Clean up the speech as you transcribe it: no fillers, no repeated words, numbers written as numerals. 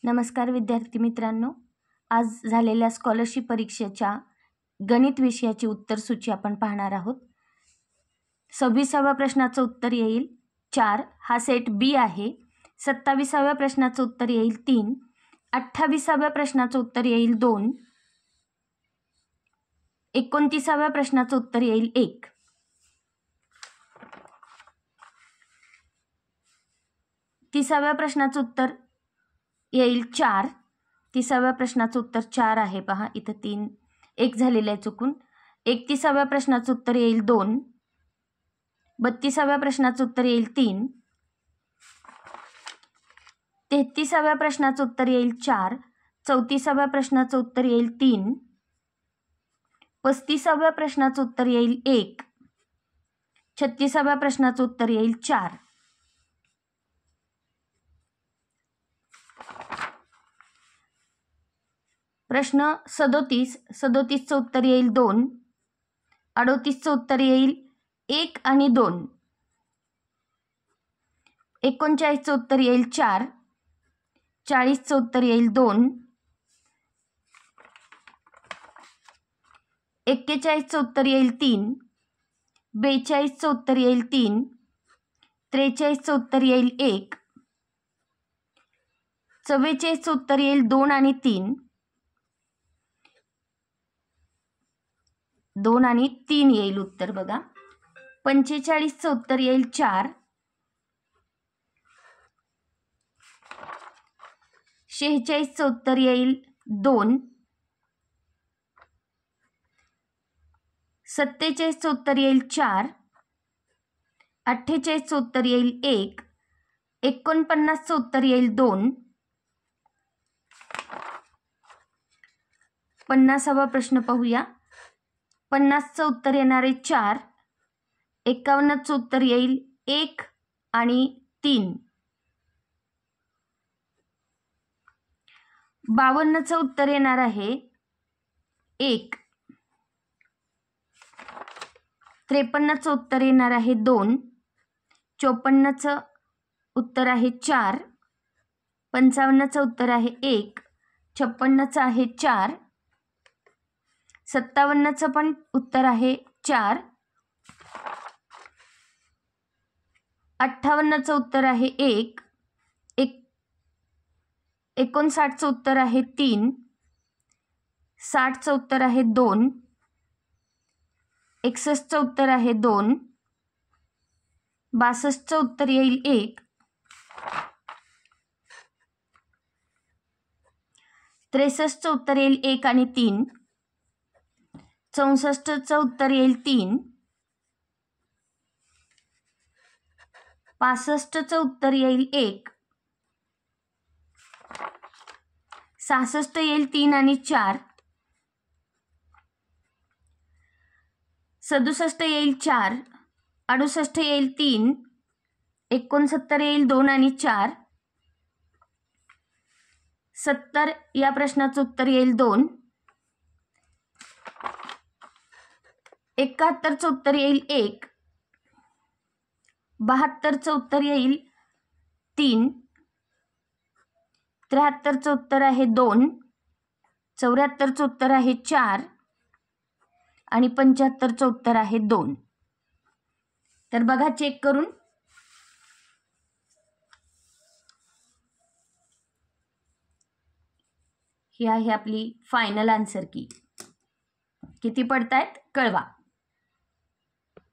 नमस्कार विद्यार्थी मित्रांनो, आज झालेल्या स्कॉलरशिप परीक्षेच्या गणित विषयाची उत्तरसूची आपण पाहणार आहोत. 26व्या प्रश्नाचं उत्तर येईल 4, हा सेट बी आहे. 27व्या प्रश्नाचं उत्तर येईल 3, 28व्या प्रश्नाचं उत्तर येईल 2, 29व्या प्रश्नाचं उत्तर येईल 1. तिसाव्या प्रश्नाचं उत्तर येईल 4. 30व्या प्रश्नाचं उत्तर 4 आहे. पहा इथं 3 1 झालेलं आहे चुकून. 31व्या प्रश्नाचं उत्तर येईल 2. 32व्या प्रश्नाचं उत्तर येईल 3. 33व्या प्रश्नाचं उत्तर येईल 4. 34व्या प्रश्नाचं उत्तर येईल 3. 35व्या प्रश्नाचं उत्तर येईल 1. 36व्या प्रश्नाचं उत्तर येईल 4. प्रश्न 37. 37चं उत्तर येईल 2. 38चं उत्तर येईल 1 आणि 2. 39चं उत्तर येईल 4. 40चं उत्तर येईल 2. 41चं उत्तर येईल 3. 42चं उत्तर येईल 3. 43चं उत्तर येईल 1. 44चं उत्तर येईल 2 आणि 3. 2 आणि 3 येईल उत्तर बघा. 45चं उत्तर येईल 4. 46चं उत्तर येईल 2. 47चं उत्तर येईल 4. 48चं उत्तर येईल 1. 49चं उत्तर येईल 2. 50वा प्रश्न पाहूया. 50चं उत्तर येणार आहे 4. 51चं उत्तर येईल 1 आणि 3. 52चं उत्तर येणार आहे 1. 53चं उत्तर येणार आहे 2. 54चं उत्तर आहे 4. 55चं उत्तर आहे 1. 56चं आहे 4. 57चं पण उत्तर आहे 4. 58चं उत्तर आहे 1. 59चं उत्तर आहे 3. 60चं उत्तर आहे 2. 61चं उत्तर आहे 2. 62चं उत्तर येईल 1. 63चं उत्तर येईल 1 आणि 3. 64चं उत्तर येईल 3. 65चं उत्तर येईल 1. 66 येईल 3 आणि 4. 67 येईल 4. 68 येईल 3. 69 येईल 2 आणि 4. 70 या प्रश्नाचं उत्तर येईल 2. 71चं उत्तर येईल 1. 72चं उत्तर येईल 3. 73चं उत्तर आहे 2. 74चं उत्तर आहे 4 आणि 75चं उत्तर आहे 2. तर बघा चेक करून. ही आहे आपली फायनल आन्सर की. किती पडतायत कळवा.